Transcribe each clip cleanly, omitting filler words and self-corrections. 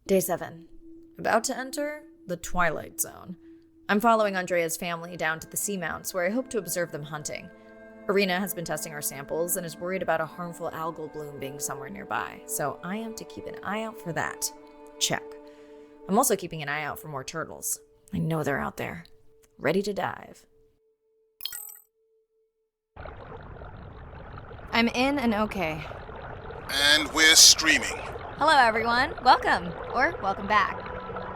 Day 7. About to enter the Twilight Zone. I'm following Andrea's family down to the seamounts where I hope to observe them hunting. Irina has been testing our samples and is worried about a harmful algal bloom being somewhere nearby, so I am to keep an eye out for that. Check. I'm also keeping an eye out for more turtles. I know they're out there, ready to dive. I'm in and okay. And we're streaming. Hello everyone, welcome, or welcome back.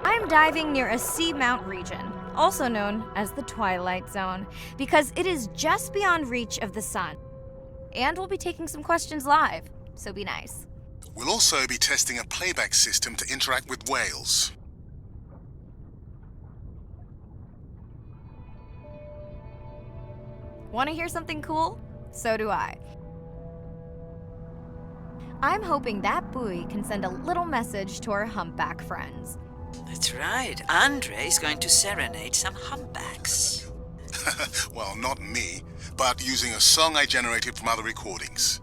I'm diving near a seamount region, also known as the Twilight Zone, because it is just beyond reach of the sun. And we'll be taking some questions live, so be nice. We'll also be testing a playback system to interact with whales. Want to hear something cool? So do I. I'm hoping that buoy can send a little message to our humpback friends. That's right. Andre is going to serenade some humpbacks. Well, not me, but using a song I generated from other recordings.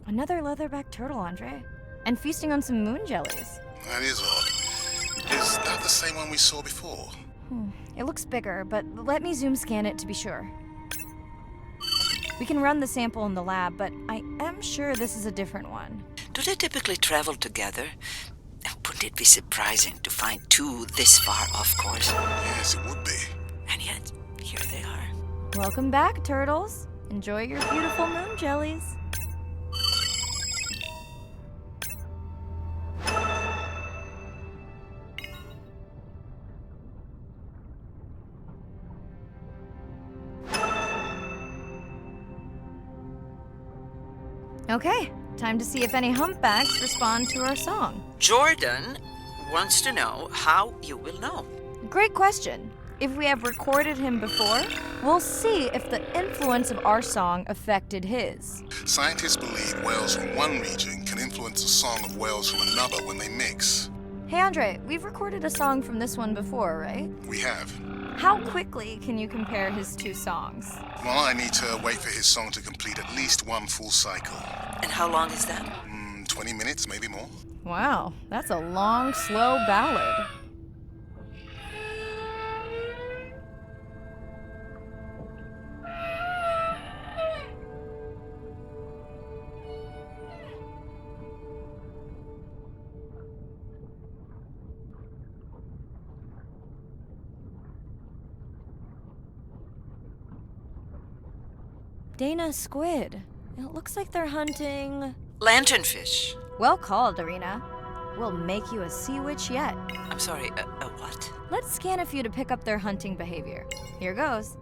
Another leatherback turtle, Andre. And feasting on some moon jellies. That is odd. Is that the same one we saw before? It looks bigger, but let me zoom scan it to be sure. We can run the sample in the lab, but I am sure this is a different one. Do they typically travel together? Wouldn't it be surprising to find two this far off course? Yes, it would be. And yet, here they are. Welcome back, turtles. Enjoy your beautiful moon jellies. Okay, time to see if any humpbacks respond to our song. Jordan wants to know how you will know. Great question. If we have recorded him before, we'll see if the influence of our song affected his. Scientists believe whales from one region can influence the song of whales from another when they mix. Hey Andre, we've recorded a song from this one before, right? We have. How quickly can you compare his two songs? Well, I need to wait for his song to complete at least one full cycle. And how long is that? 20 minutes, maybe more. Wow, that's a long, slow ballad. Dana squid. It looks like they're hunting... Lanternfish. Well called, Irina. We'll make you a sea witch yet. I'm sorry, a what? Let's scan a few to pick up their hunting behavior. Here goes.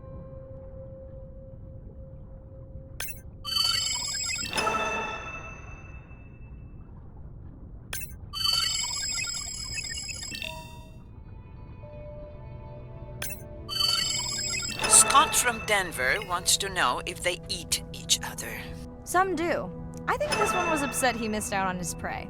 Scott from Denver wants to know if they eat each other. Some do. I think this one was upset he missed out on his prey.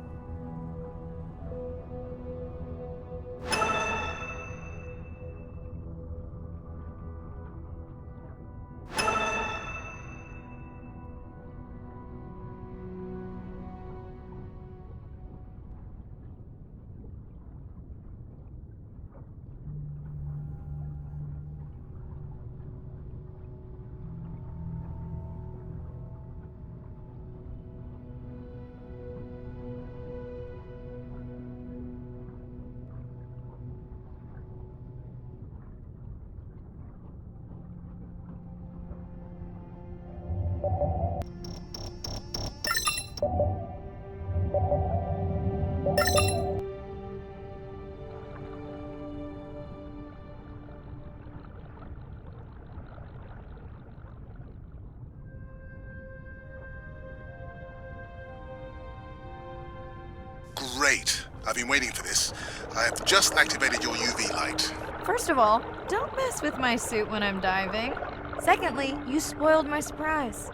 Great. I've been waiting for this. I have just activated your UV light. First of all, don't mess with my suit when I'm diving. Secondly, you spoiled my surprise.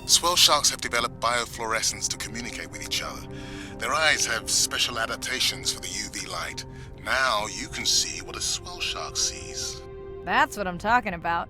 Swell sharks have developed biofluorescence to communicate with each other. Their eyes have special adaptations for the UV light. Now you can see what a swell shark sees. That's what I'm talking about.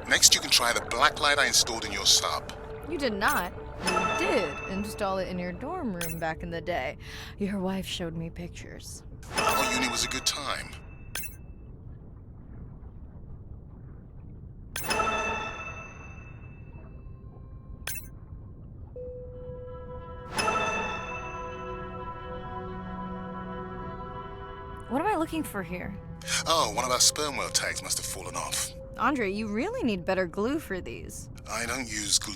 Next, you can try the black light I installed in your sub. You did not. You did install it in your dorm room back in the day. Your wife showed me pictures. Our uni was a good time. What am I looking for here? Oh, one of our sperm whale tags must have fallen off. Andre, you really need better glue for these. I don't use glue.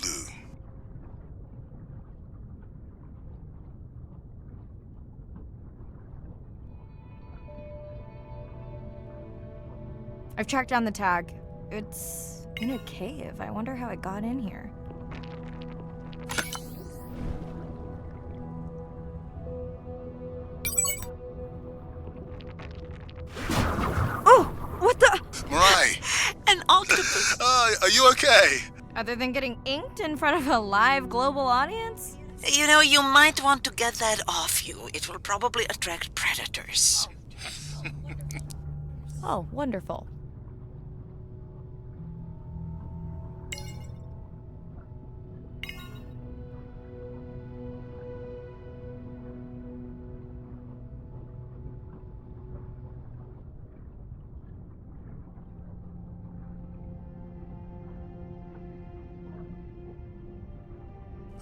I've tracked down the tag. It's in a cave. I wonder how it got in here. Oh! What the? Mirai! An octopus. Are you okay? Other than getting inked in front of a live global audience? You know, you might want to get that off you. It will probably attract predators. Oh, wonderful.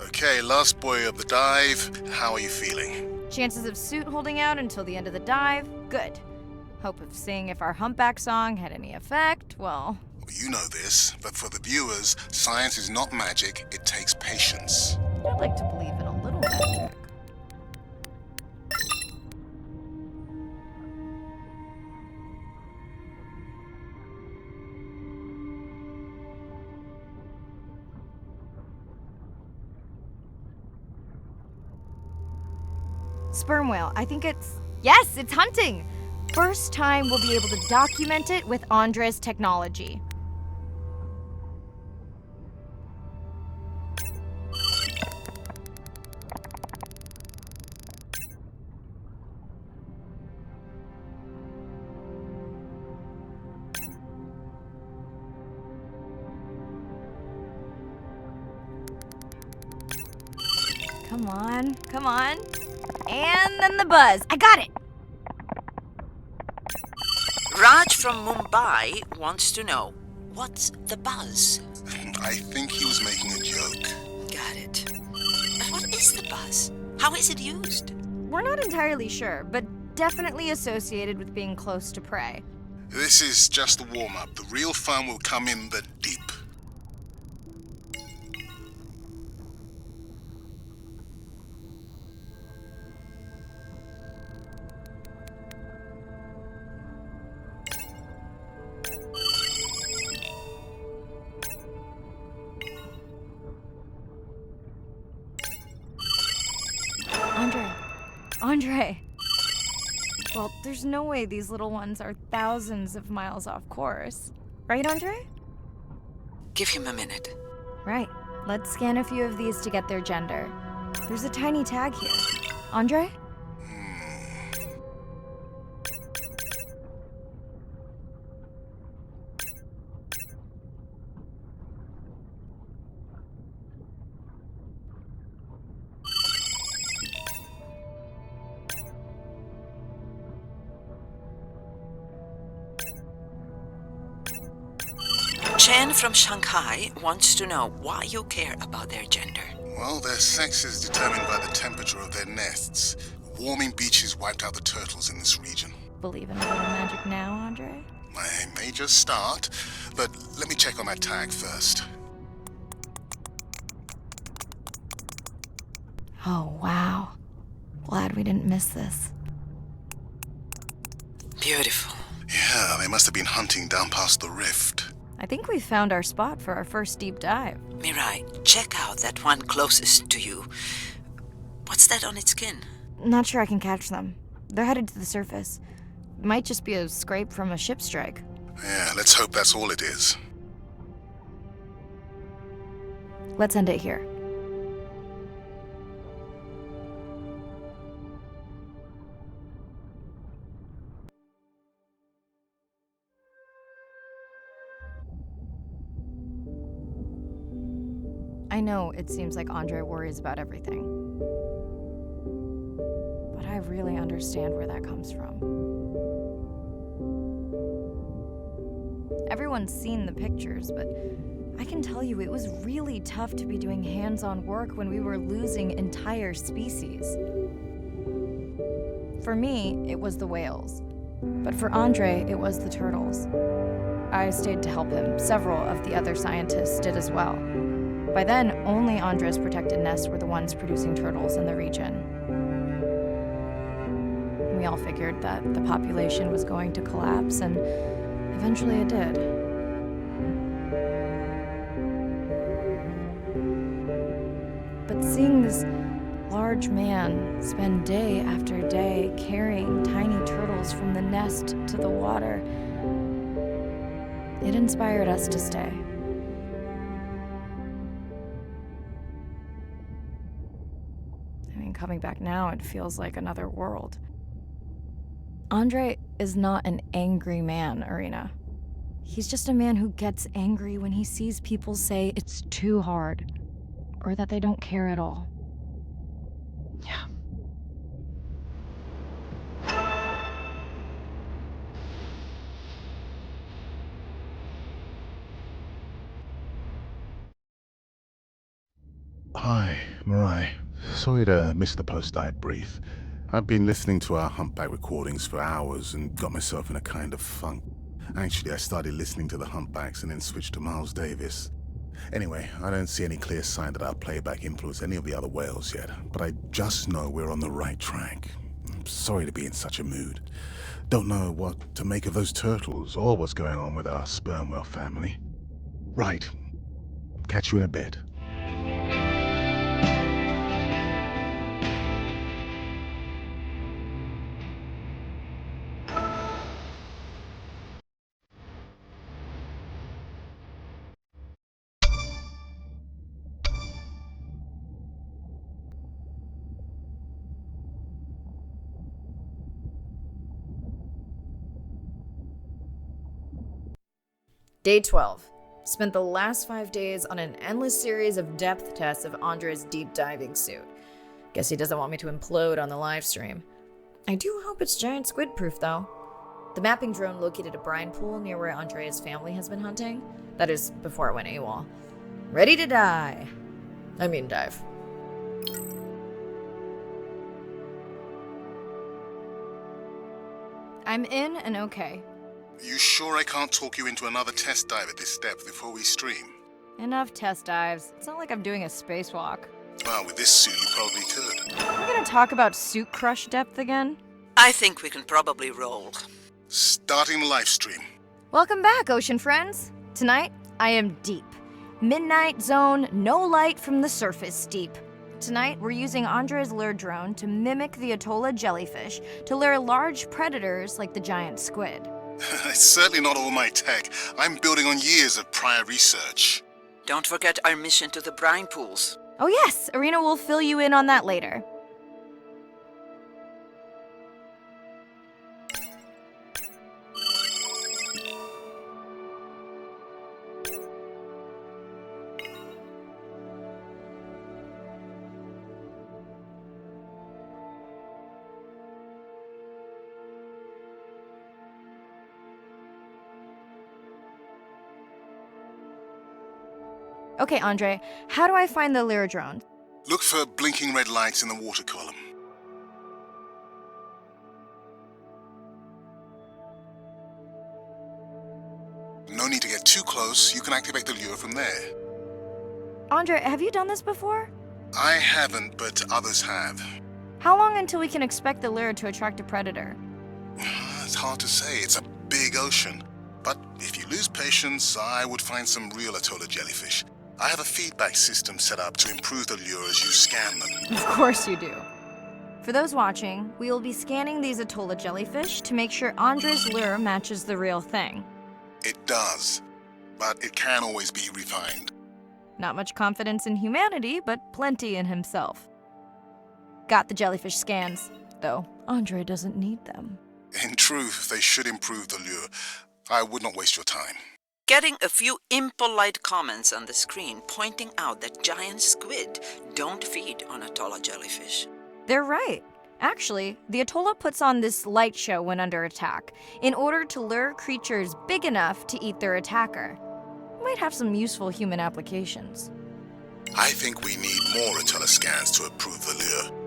Okay, last boy of the dive. How are you feeling? Chances of suit holding out until the end of the dive? Good. Hope of seeing if our humpback song had any effect? Well, You know this, but for the viewers, science is not magic, it takes patience. I'd like to believe in a little magic. Sperm whale. I think it's... Yes, it's hunting! First time we'll be able to document it with Andre's technology. Come on, come on. And then the buzz. I got it! Raj from Mumbai wants to know, what's the buzz? I think he was making a joke. Got it. But what is the buzz? How is it used? We're not entirely sure, but definitely associated with being close to prey. This is just the warm-up. The real fun will come in the deep. Andre. Well, there's no way these little ones are thousands of miles off course. Right, Andre? Give him a minute. Right. Let's scan a few of these to get their gender. There's a tiny tag here. Andre? Chen from Shanghai wants to know why you care about their gender. Well, their sex is determined by the temperature of their nests. Warming beaches wiped out the turtles in this region. Believe in a little magic now, Andre? I may just start, but let me check on that tag first. Oh, wow. Glad we didn't miss this. Beautiful. Yeah, they must have been hunting down past the rift. I think we found our spot for our first deep dive. Mirai, check out that one closest to you. What's that on its skin? Not sure I can catch them. They're headed to the surface. Might just be a scrape from a ship strike. Yeah, let's hope that's all it is. Let's end it here. I know it seems like Andre worries about everything. But I really understand where that comes from. Everyone's seen the pictures, but I can tell you it was really tough to be doing hands-on work when we were losing entire species. For me, it was the whales. But for Andre, it was the turtles. I stayed to help him. Several of the other scientists did as well. By then, only Andre's protected nests were the ones producing turtles in the region. We all figured that the population was going to collapse, and eventually it did. But seeing this large man spend day after day carrying tiny turtles from the nest to the water, it inspired us to stay. Coming back now, it feels like another world. Andre is not an angry man, Irina. He's just a man who gets angry when he sees people say it's too hard, or that they don't care at all. Yeah. Hi, Mirai. Sorry to miss the post-dive brief. I've been listening to our humpback recordings for hours and got myself in a kind of funk. Actually, I started listening to the humpbacks and then switched to Miles Davis. Anyway, I don't see any clear sign that our playback influenced any of the other whales yet, but I just know we're on the right track. I'm sorry to be in such a mood. Don't know what to make of those turtles or what's going on with our sperm whale family. Right. Catch you in a bit. Day 12. Spent the last 5 days on an endless series of depth tests of Andre's deep diving suit. Guess he doesn't want me to implode on the live stream. I do hope it's giant squid proof though. The mapping drone located a brine pool near where Andrea's family has been hunting. That is, before it went AWOL. Ready to dive. I'm in and okay. You sure I can't talk you into another test dive at this depth before we stream? Enough test dives. It's not like I'm doing a spacewalk. Well, with this suit you probably could. We're gonna talk about suit crush depth again? I think we can probably roll. Starting the live stream. Welcome back, ocean friends. Tonight, I am deep. Midnight zone, no light from the surface deep. Tonight, we're using Andre's lure drone to mimic the Atolla jellyfish to lure large predators like the giant squid. It's certainly not all my tech. I'm building on years of prior research. Don't forget our mission to the brine pools. Oh yes, Irina will fill you in on that later. Okay, Andre, how do I find the lure drone? Look for blinking red lights in the water column. No need to get too close. You can activate the lure from there. Andre, have you done this before? I haven't, but others have. How long until we can expect the lure to attract a predator? It's hard to say. It's a big ocean. But if you lose patience, I would find some real Atolla jellyfish. I have a feedback system set up to improve the lure as you scan them. Of course you do. For those watching, we will be scanning these Atolla jellyfish to make sure Andre's lure matches the real thing. It does, but it can always be refined. Not much confidence in humanity, but plenty in himself. Got the jellyfish scans, though Andre doesn't need them. In truth, they should improve the lure. I would not waste your time. Getting a few impolite comments on the screen pointing out that giant squid don't feed on Atolla jellyfish. They're right. Actually, the Atolla puts on this light show when under attack, in order to lure creatures big enough to eat their attacker. Might have some useful human applications. I think we need more Atolla scans to approve the lure.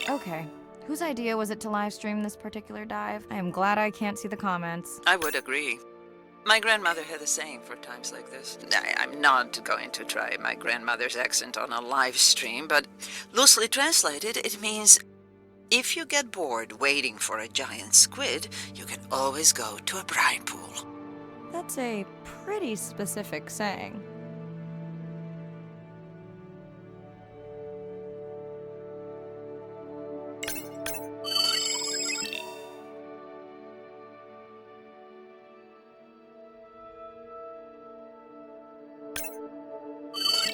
Okay, whose idea was it to live stream this particular dive? I am glad I can't see the comments. I would agree. My grandmother had a saying for times like this. I'm not going to try my grandmother's accent on a live stream, but loosely translated, it means if you get bored waiting for a giant squid, you can always go to a brine pool. That's a pretty specific saying.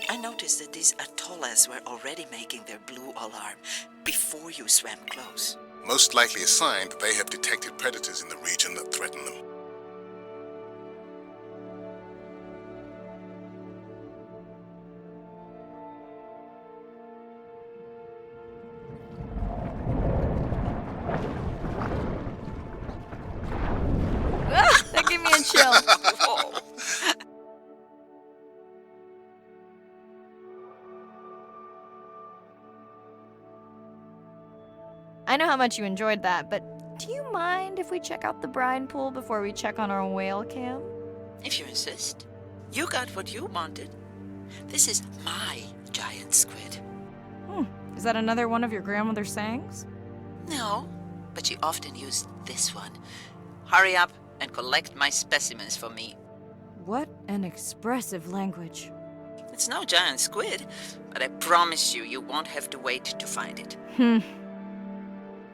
I noticed that these atollas were already making their blue alarm before you swam close. Most likely a sign that they have detected predators in the region that threaten them. That gave me a chill. Whoa. I know how much you enjoyed that, but do you mind if we check out the brine pool before we check on our whale cam? If you insist. You got what you wanted. This is my giant squid. Is that another one of your grandmother's sayings? No, but she often used this one. Hurry up and collect my specimens for me. What an expressive language. It's no giant squid, but I promise you, you won't have to wait to find it.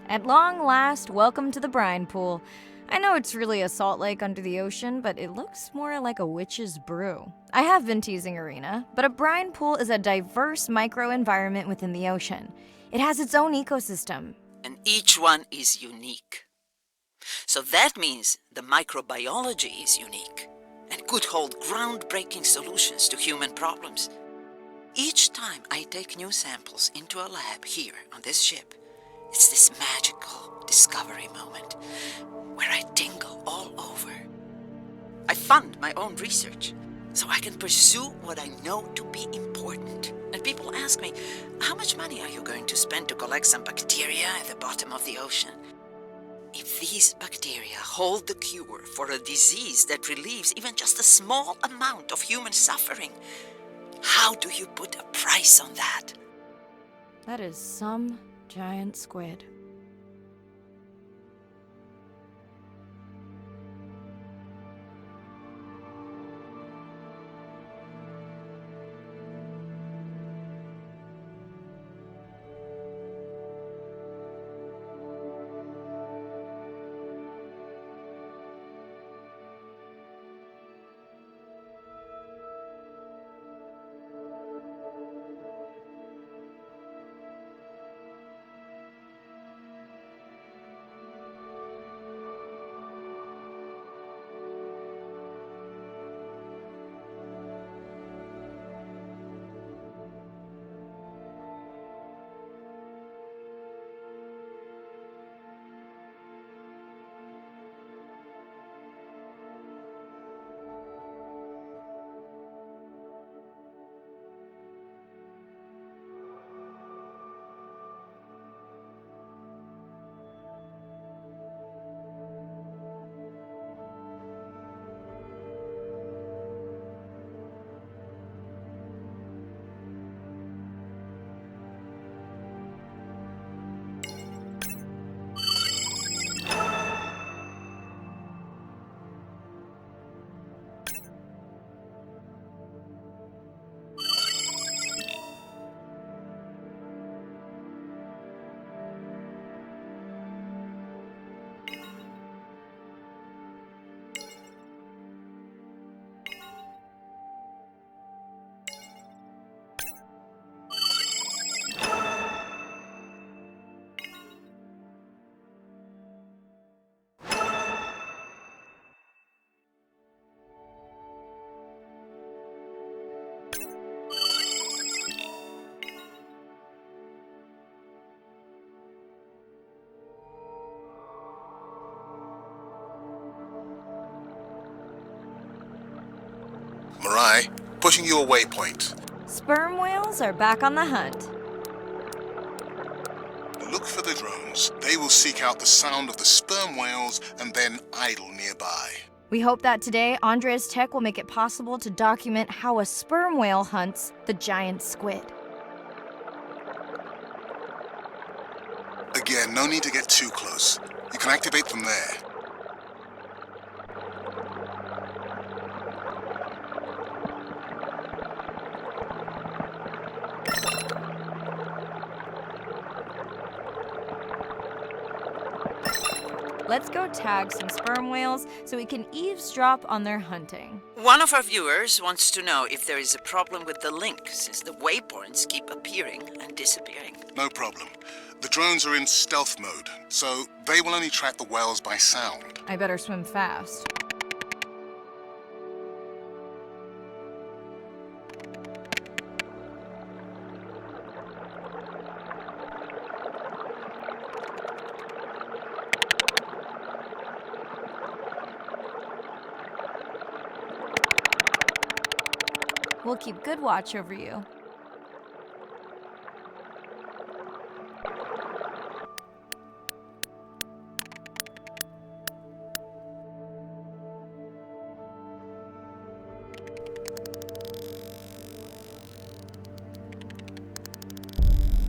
At long last, welcome to the brine pool. I know it's really a salt lake under the ocean, but it looks more like a witch's brew. I have been teasing Arena, but a brine pool is a diverse microenvironment within the ocean. It has its own ecosystem. And each one is unique. So that means the microbiology is unique and could hold groundbreaking solutions to human problems. Each time I take new samples into a lab here on this ship, it's this magical discovery moment where I tingle all over. I fund my own research so I can pursue what I know to be important. And people ask me, how much money are you going to spend to collect some bacteria at the bottom of the ocean? If these bacteria hold the cure for a disease that relieves even just a small amount of human suffering, how do you put a price on that? That is some giant squid. Mirai, pushing you a waypoint. Sperm whales are back on the hunt. Look for the drones. They will seek out the sound of the sperm whales and then idle nearby. We hope that today, Andrea's tech will make it possible to document how a sperm whale hunts the giant squid. Again, no need to get too close. You can activate from there. Let's go tag some sperm whales so we can eavesdrop on their hunting. One of our viewers wants to know if there is a problem with the link, since the waypoints keep appearing and disappearing. No problem. The drones are in stealth mode, so they will only track the whales by sound. I better swim fast. We'll keep good watch over you.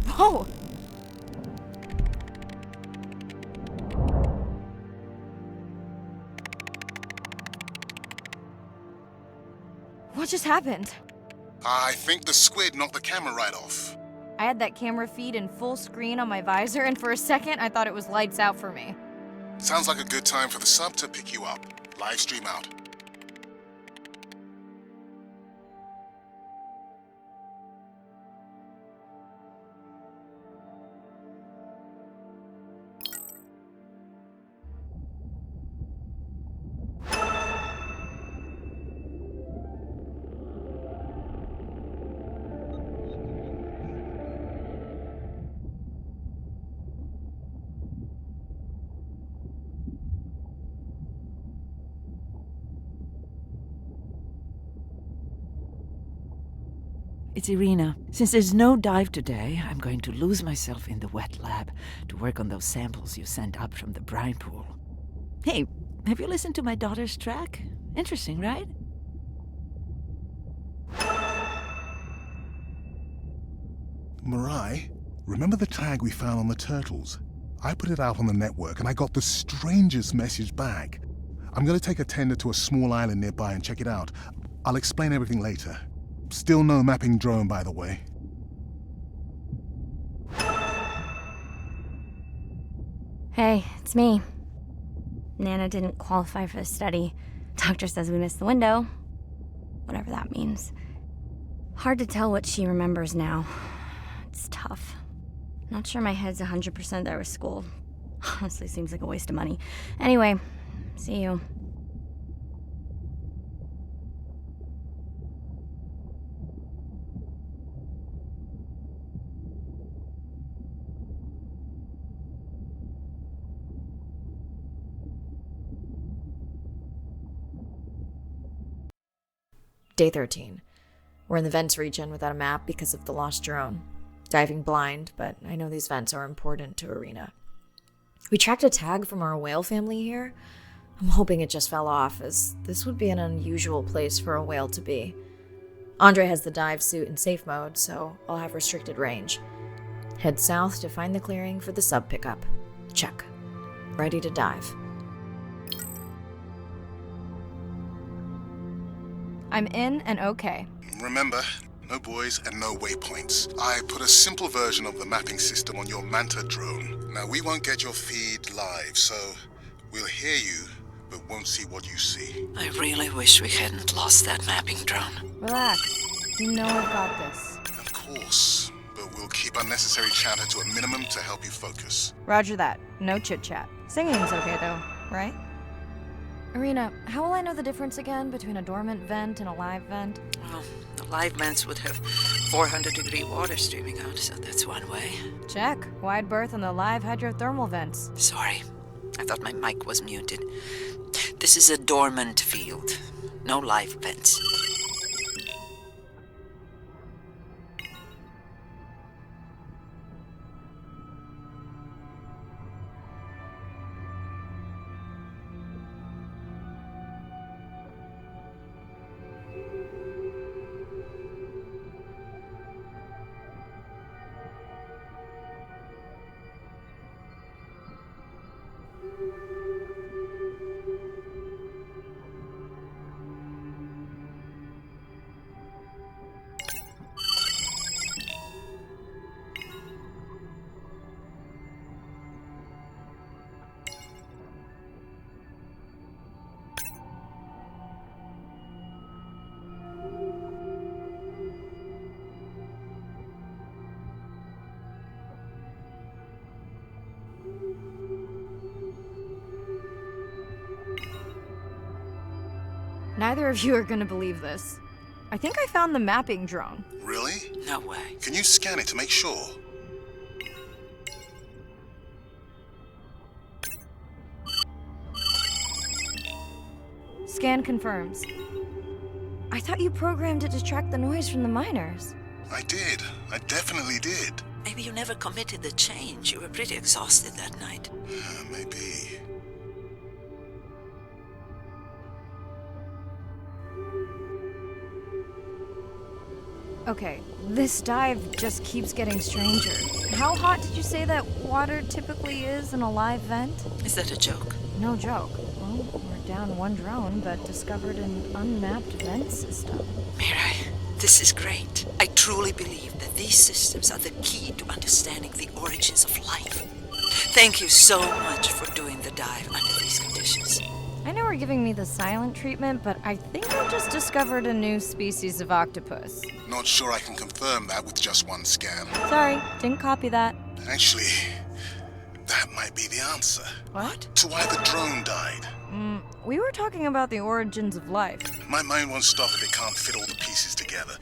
Whoa! What just happened? I think the squid knocked the camera right off. I had that camera feed in full screen on my visor, and for a second I thought it was lights out for me. Sounds like a good time for the sub to pick you up. Live stream out. It's Irina. Since there's no dive today, I'm going to lose myself in the wet lab to work on those samples you sent up from the brine pool. Hey, have you listened to my daughter's track? Interesting, right? Mirai, remember the tag we found on the turtles? I put it out on the network and I got the strangest message back. I'm going to take a tender to a small island nearby and check it out. I'll explain everything later. Still no mapping drone, by the way. Hey, it's me. Nana didn't qualify for the study. Doctor says we missed the window. Whatever that means. Hard to tell what she remembers now. It's tough. Not sure my head's 100% there with school. Honestly, seems like a waste of money. Anyway, see you. Day 13. We're in the vents region without a map because of the lost drone. Diving blind, but I know these vents are important to Irina. We tracked a tag from our whale family here. I'm hoping it just fell off, as this would be an unusual place for a whale to be. Andre has the dive suit in safe mode, so I'll have restricted range. Head south to find the clearing for the sub pickup. Check. Ready to dive. I'm in and okay. Remember, no buoys and no waypoints. I put a simple version of the mapping system on your Manta drone. Now, we won't get your feed live, so we'll hear you, but won't see what you see. I really wish we hadn't lost that mapping drone. Relax. You know I've got this. Of course, but we'll keep unnecessary chatter to a minimum to help you focus. Roger that. No chit-chat. Singing's okay, though, right? Irina, how will I know the difference again between a dormant vent and a live vent? Well, the live vents would have 400-degree water streaming out, so that's one way. Check. Wide berth on the live hydrothermal vents. Sorry, I thought my mic was muted. This is a dormant field. No live vents. Neither of you are gonna believe this. I think I found the mapping drone. Really? No way. Can you scan it to make sure? Scan confirms. I thought you programmed it to track the noise from the miners. I did. I definitely did. Maybe you never committed the change. You were pretty exhausted that night. Maybe. Okay, this dive just keeps getting stranger. How hot did you say that water typically is in a live vent? Is that a joke? No joke. Well, we're down one drone, but discovered an unmapped vent system. Mirai, this is great. I truly believe that these systems are the key to understanding the origins of life. Thank you so much for doing the dive under these conditions. I know we're giving me the silent treatment, but I think I just discovered a new species of octopus. Not sure I can confirm that with just one scan. Sorry, didn't copy that. Actually, that might be the answer. What? To why the drone died. We were talking about the origins of life. My mind won't stop if it can't fit all the pieces together.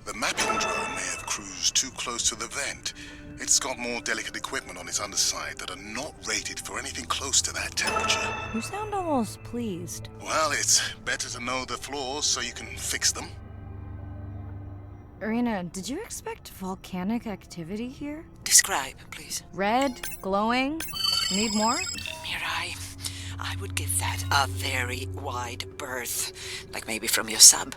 The mapping drone may have cruised too close to the vent. It's got more delicate equipment on its underside that are not rated for anything close to that temperature. You sound almost pleased. Well, it's better to know the flaws so you can fix them. Irina, did you expect volcanic activity here? Describe, please. Red? Glowing? Need more? Mirai, I would give that a very wide berth. Like maybe from your sub.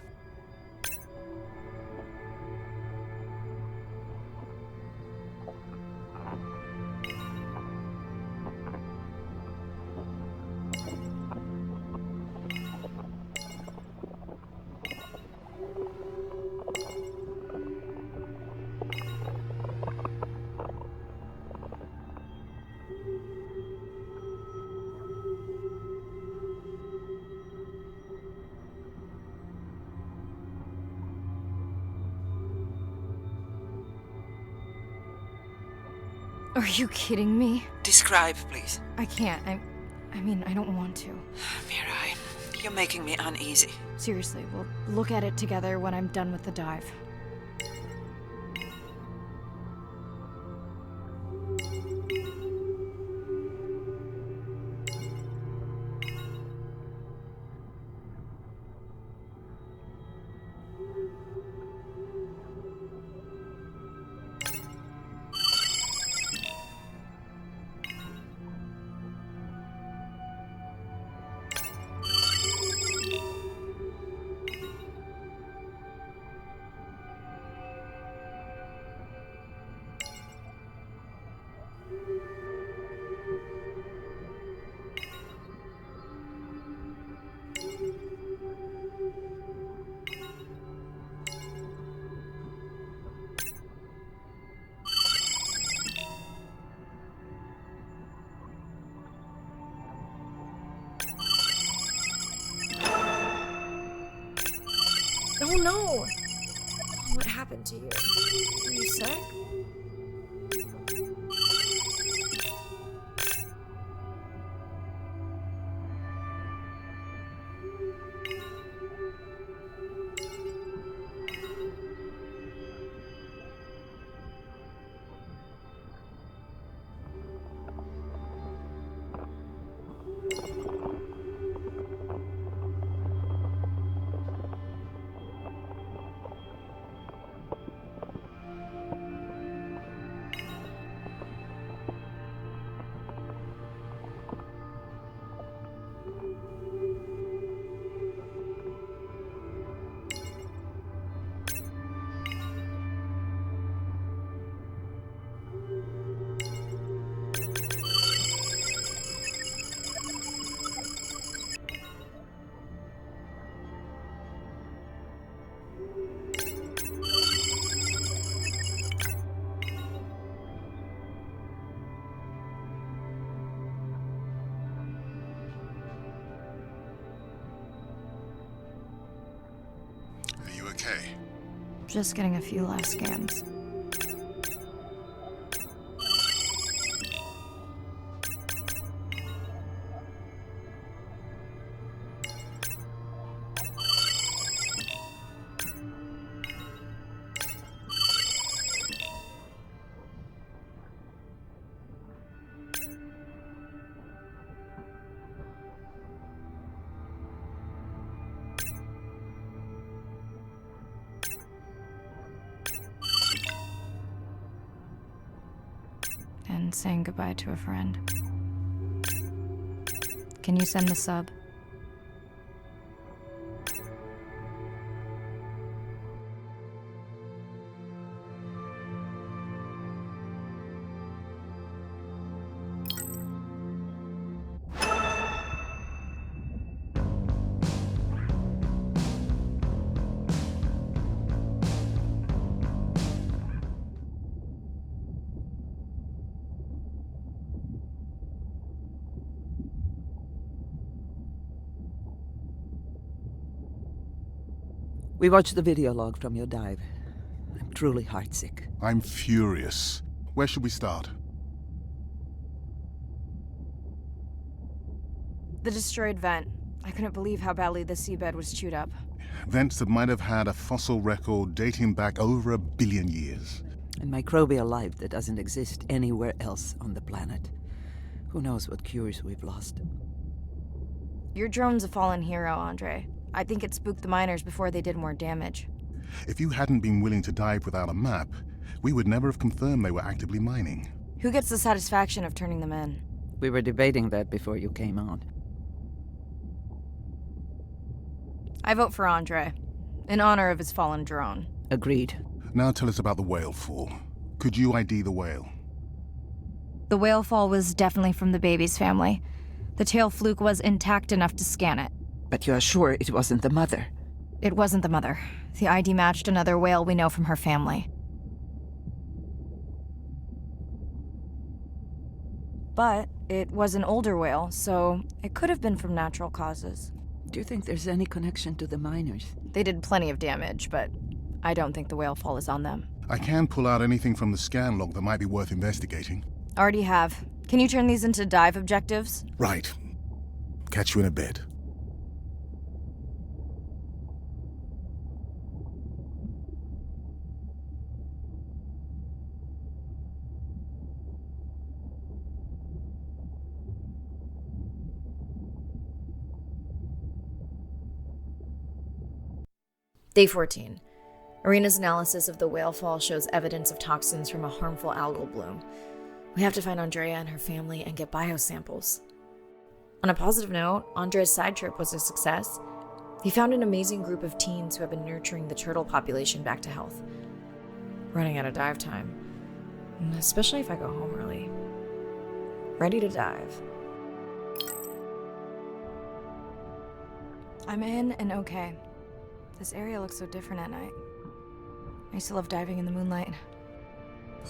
Are you kidding me? Describe, please. I can't. I mean, I don't want to. Mirai, you're making me uneasy. Seriously, we'll look at it together when I'm done with the dive. Oh no! What happened to you? Are you sick? Are you okay? Just getting a few last scans. saying goodbye to a friend. Can you send the sub? We watched the video log from your dive. I'm truly heartsick. I'm furious. Where should we start? The destroyed vent. I couldn't believe how badly the seabed was chewed up. Vents that might have had a fossil record dating back over 1 billion years. And microbial life that doesn't exist anywhere else on the planet. Who knows what cures we've lost. Your drone's a fallen hero, Andre. I think it spooked the miners before they did more damage. If you hadn't been willing to dive without a map, we would never have confirmed they were actively mining. Who gets the satisfaction of turning them in? We were debating that before you came on. I vote for Andre, in honor of his fallen drone. Agreed. Now tell us about the whale fall. Could you ID the whale? The whale fall was definitely from the baby's family. The tail fluke was intact enough to scan it. But you are sure it wasn't the mother? It wasn't the mother. The ID matched another whale we know from her family. But it was an older whale, so it could have been from natural causes. Do you think there's any connection to the miners? They did plenty of damage, but I don't think the whale fall is on them. I can pull out anything from the scan log that might be worth investigating. Already have. Can you turn these into dive objectives? Right. Catch you in a bit. Day 14. Arena's analysis of the whale fall shows evidence of toxins from a harmful algal bloom. We have to find Andrea and her family and get biosamples. On a positive note, Andrea's side trip was a success. He found an amazing group of teens who have been nurturing the turtle population back to health. Running out of dive time, especially if I go home early. Ready to dive. I'm in and okay. This area looks so different at night. I used to love diving in the moonlight.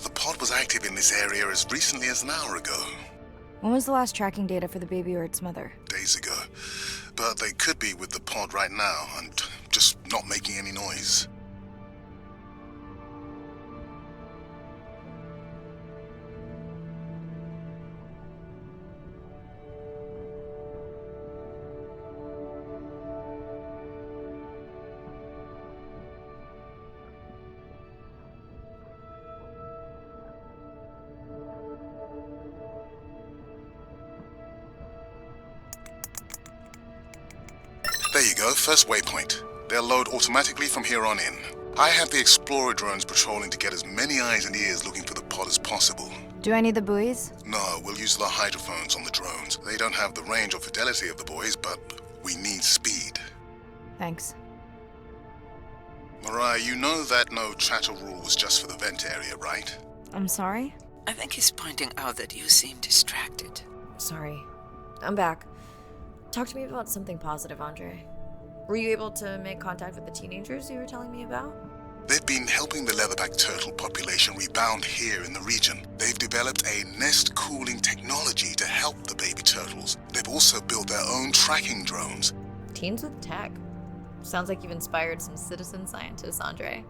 The pod was active in this area as recently as an hour ago. When was the last tracking data for the baby or its mother? Days ago. But they could be with the pod right now and just not making any noise. There you go, first waypoint. They'll load automatically from here on in. I have the Explorer drones patrolling to get as many eyes and ears looking for the pod as possible. Do I need the buoys? No, we'll use the hydrophones on the drones. They don't have the range or fidelity of the boys, but we need speed. Thanks. Mirai, you know that no chatter rule was just for the vent area, right? I'm sorry? I think he's pointing out that you seem distracted. Sorry. I'm back. Talk to me about something positive, Andre. Were you able to make contact with the teenagers you were telling me about? They've been helping the leatherback turtle population rebound here in the region. They've developed a nest cooling technology to help the baby turtles. They've also built their own tracking drones. Teens with tech. Sounds like you've inspired some citizen scientists, Andre.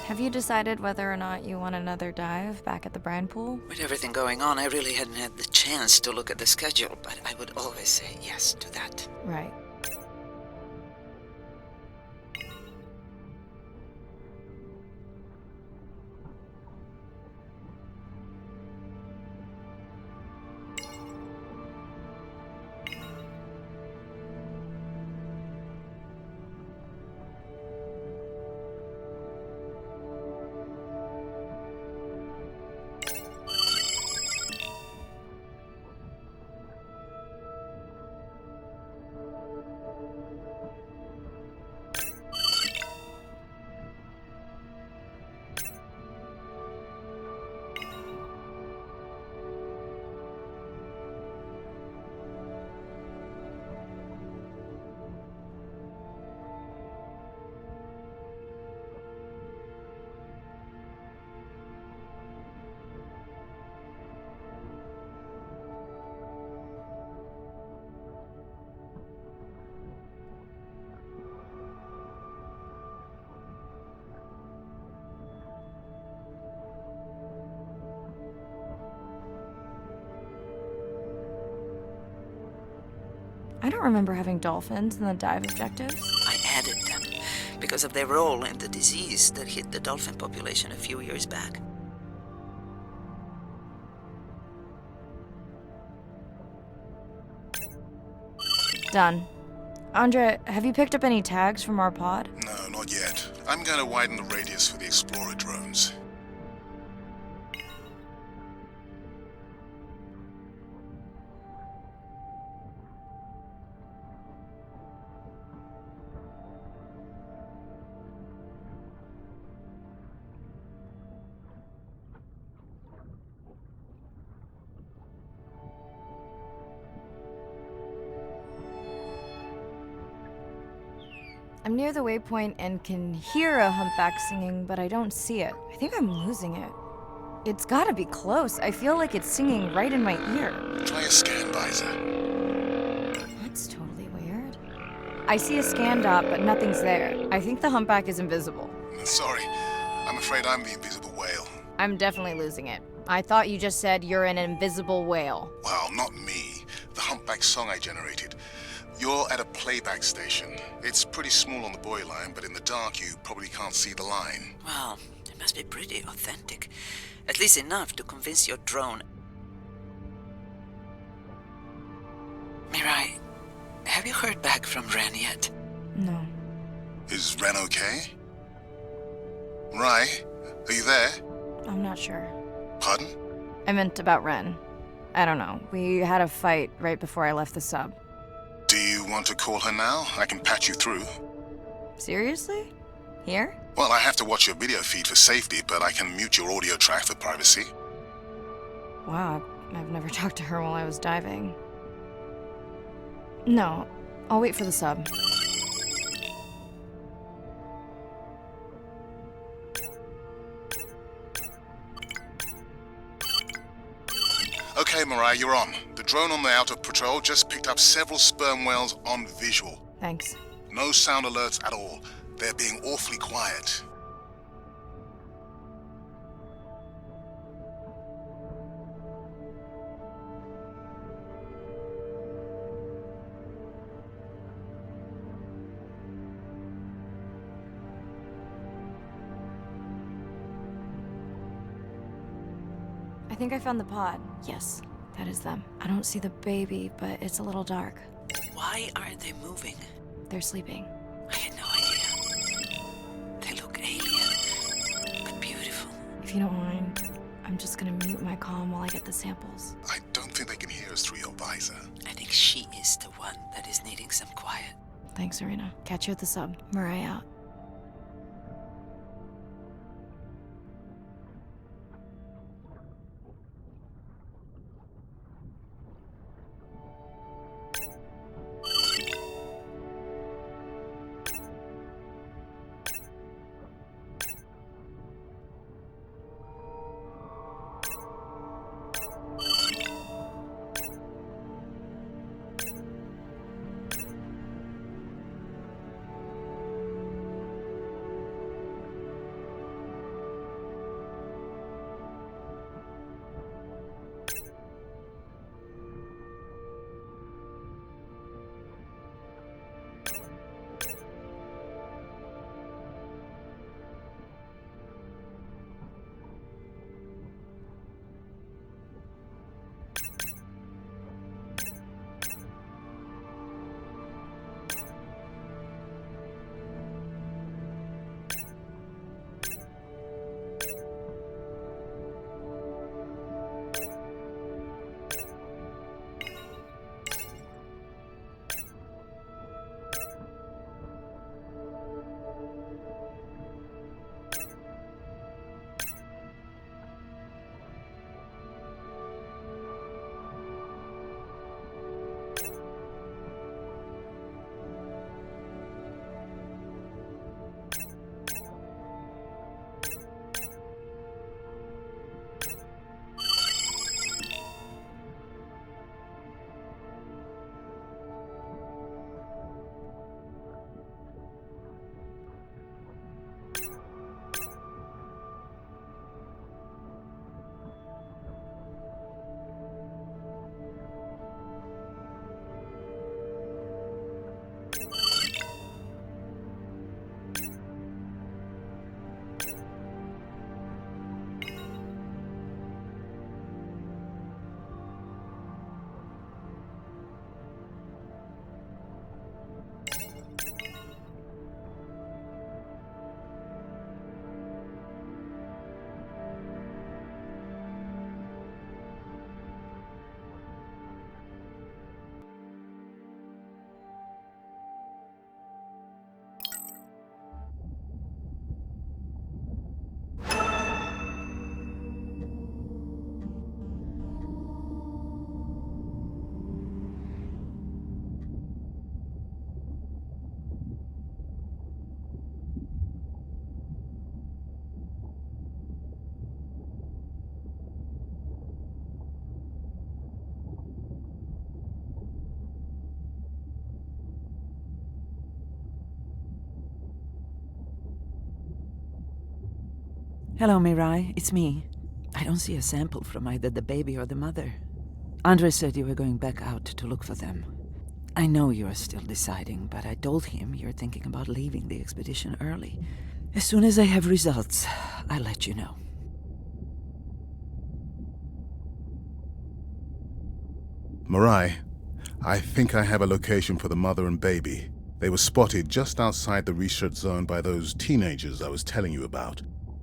Have you decided whether or not you want another dive back at the brine pool? With everything going on, I really hadn't had the chance to look at the schedule, but I would always say yes to that. Right. I don't remember having dolphins in the dive objectives. I added them because of their role in the disease that hit the dolphin population a few years back. Done. Andre, have you picked up any tags from our pod? No, not yet. I'm going to widen the radius for the Explorer drones. I'm near the waypoint and can hear a humpback singing, but I don't see it. I think I'm losing it. It's gotta be close. I feel like it's singing right in my ear. Try a scan visor. That's totally weird. I see a scan dot, but nothing's there. I think the humpback is invisible. Sorry, I'm afraid I'm the invisible whale. I'm definitely losing it. I thought you just said you're an invisible whale. Well, not me. The humpback song I generated. You're at a playback station. It's pretty small on the buoy line, but in the dark you probably can't see the line. Well, it must be pretty authentic. At least enough to convince your drone. Mirai, have you heard back from Ren yet? No. Is Ren okay? Rai, are you there? I'm not sure. Pardon? I meant about Ren. I don't know. We had a fight right before I left the sub. Do you want to call her now? I can patch you through. Seriously? Here? Well, I have to watch your video feed for safety, but I can mute your audio track for privacy. Wow, I've never talked to her while I was diving. No, I'll wait for the sub. Okay, Mirai, you're on. The drone on the outer patrol just picked up several sperm whales on visual. Thanks. No sound alerts at all. They're being awfully quiet. I think I found the pod. Yes, that is them. I don't see the baby, but it's a little dark. Why aren't they moving? They're sleeping. I had no idea. They look alien, but beautiful. If you don't mind, I'm just gonna mute my comm while I get the samples. I don't think they can hear us through your visor. I think she is the one that is needing some quiet. Thanks, Arena. Catch you at the sub. Mirai out. Hello, Mirai. It's me. I don't see a sample from either the baby or the mother. Andre said you were going back out to look for them. I know you are still deciding, but I told him you're thinking about leaving the expedition early. As soon as I have results, I'll let you know. Mirai, I think I have a location for the mother and baby. They were spotted just outside the research zone by those teenagers I was telling you about.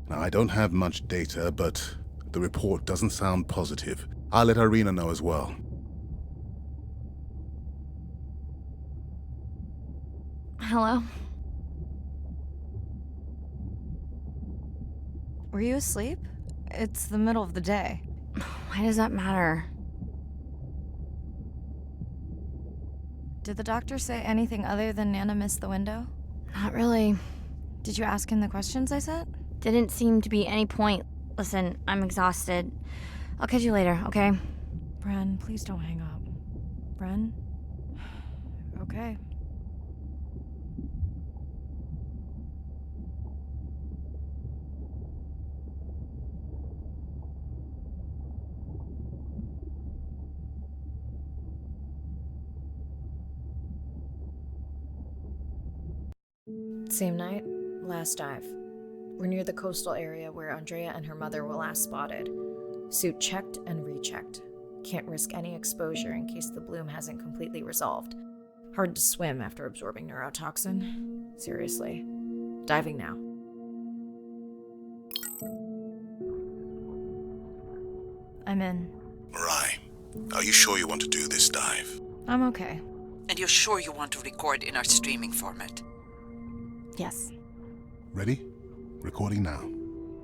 Now, I don't have much data, but the report doesn't sound positive. I'll let Irina know as well. Hello? Were you asleep? It's the middle of the day. Why does that matter? Did the doctor say anything other than Nana missed the window? Not really. Did you ask him the questions I sent? Didn't seem to be any point. Listen, I'm exhausted. I'll catch you later, okay? Bren, please don't hang up. Bren? Okay. Same night, last dive. We're near the coastal area where Andrea and her mother were last spotted. Suit checked and rechecked. Can't risk any exposure in case the bloom hasn't completely resolved. Hard to swim after absorbing neurotoxin. Seriously. Diving now. I'm in. Mirai, are you sure you want to do this dive? I'm okay. And you're sure you want to record in our streaming format? Yes. Ready? Recording now.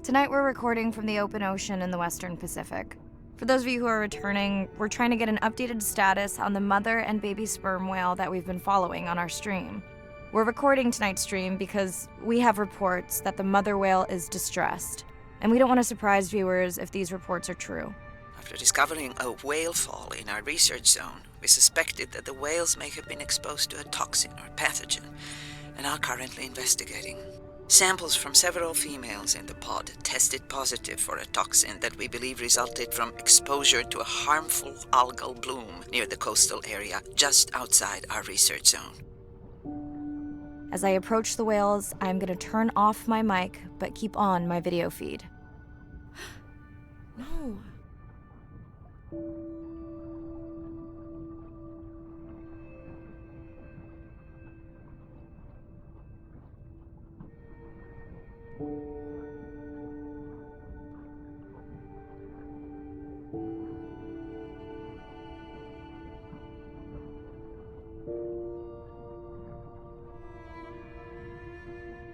Tonight we're recording from the open ocean in the Western Pacific. For those of you who are returning, we're trying to get an updated status on the mother and baby sperm whale that we've been following on our stream. We're recording tonight's stream because we have reports that the mother whale is distressed, and we don't want to surprise viewers if these reports are true. After discovering a whale fall in our research zone, we suspected that the whales may have been exposed to a toxin or pathogen, and are currently investigating. Samples from several females in the pod tested positive for a toxin that we believe resulted from exposure to a harmful algal bloom near the coastal area just outside our research zone. As I approach the whales, I'm going to turn off my mic, but keep on my video feed. No.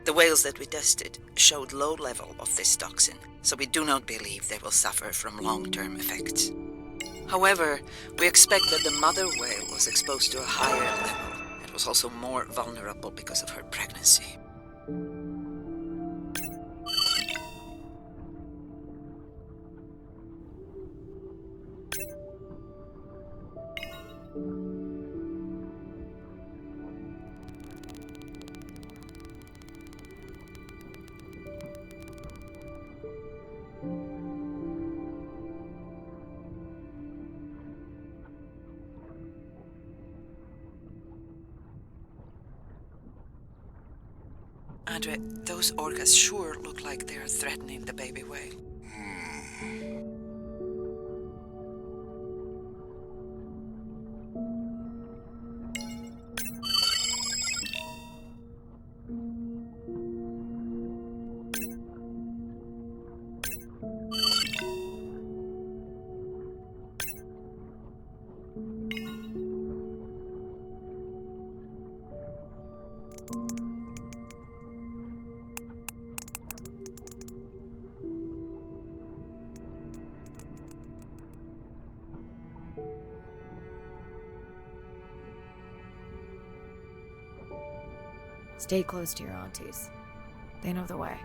The whales that we tested showed low level of this toxin, so we do not believe they will suffer from long-term effects. However, we expect that the mother whale was exposed to a higher level and was also more vulnerable because of her pregnancy. Andre, those orcas sure look like they are threatening the baby whale. Stay close to your aunties. They know the way.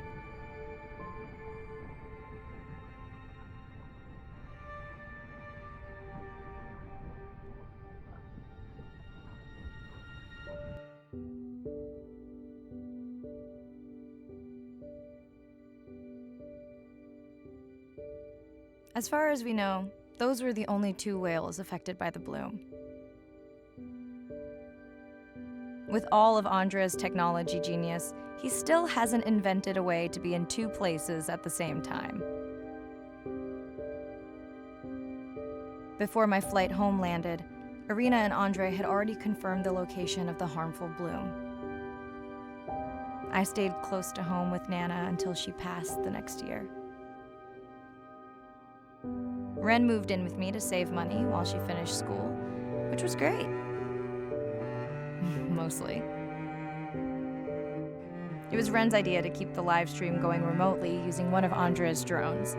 As far as we know, those were the only 2 whales affected by the bloom. With all of Andrea's technology genius, he still hasn't invented a way to be in 2 places at the same time. Before my flight home landed, Irina and Andre had already confirmed the location of the harmful bloom. I stayed close to home with Nana until she passed the next year. Ren moved in with me to save money while she finished school, which was great. Mostly. It was Ren's idea to keep the live stream going remotely using one of Andrea's drones.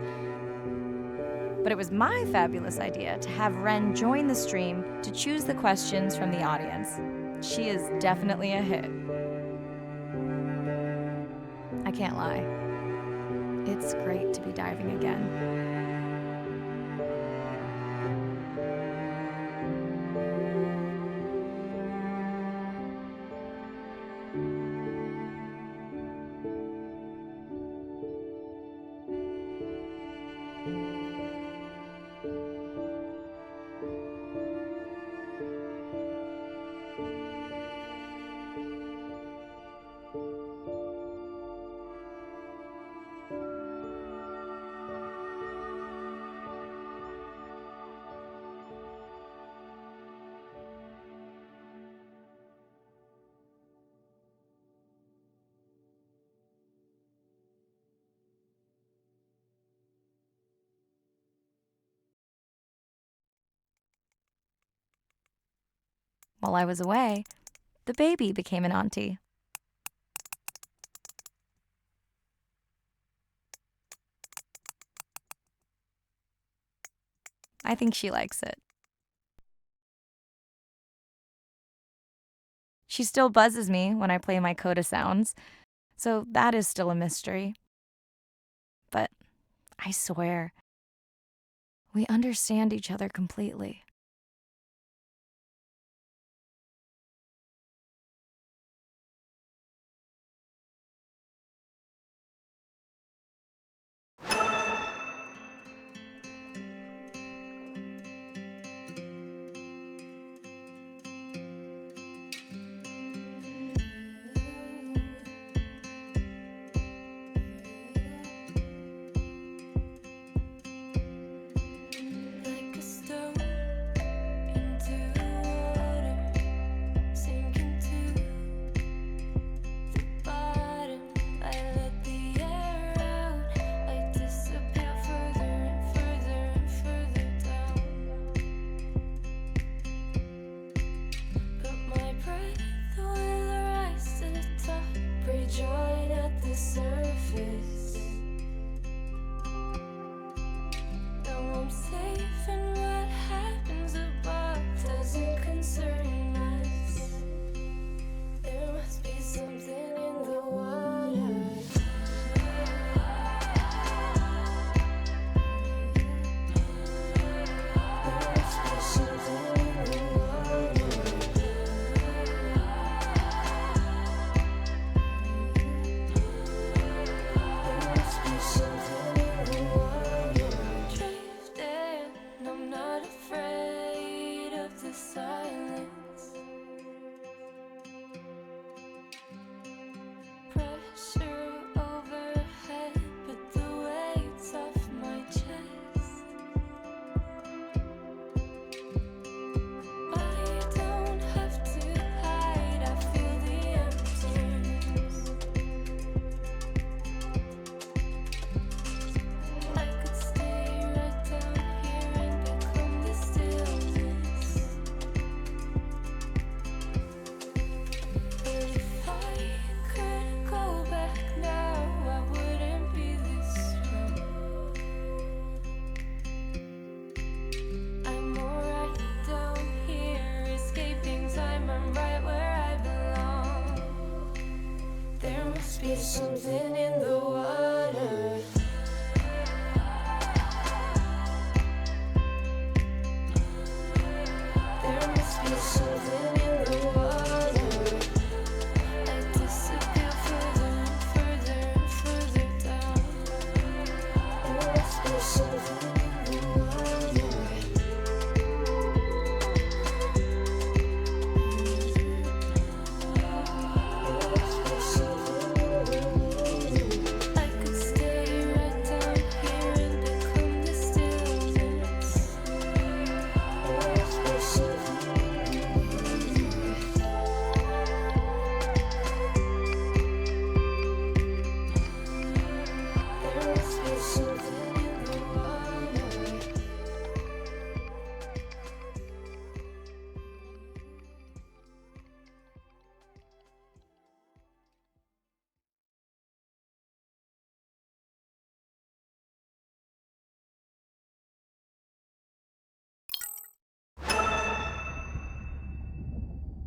But it was my fabulous idea to have Ren join the stream to choose the questions from the audience. She is definitely a hit. I can't lie. It's great to be diving again. While I was away, the baby became an auntie. I think she likes it. She still buzzes me when I play my coda sounds, so that is still a mystery. But I swear, we understand each other completely.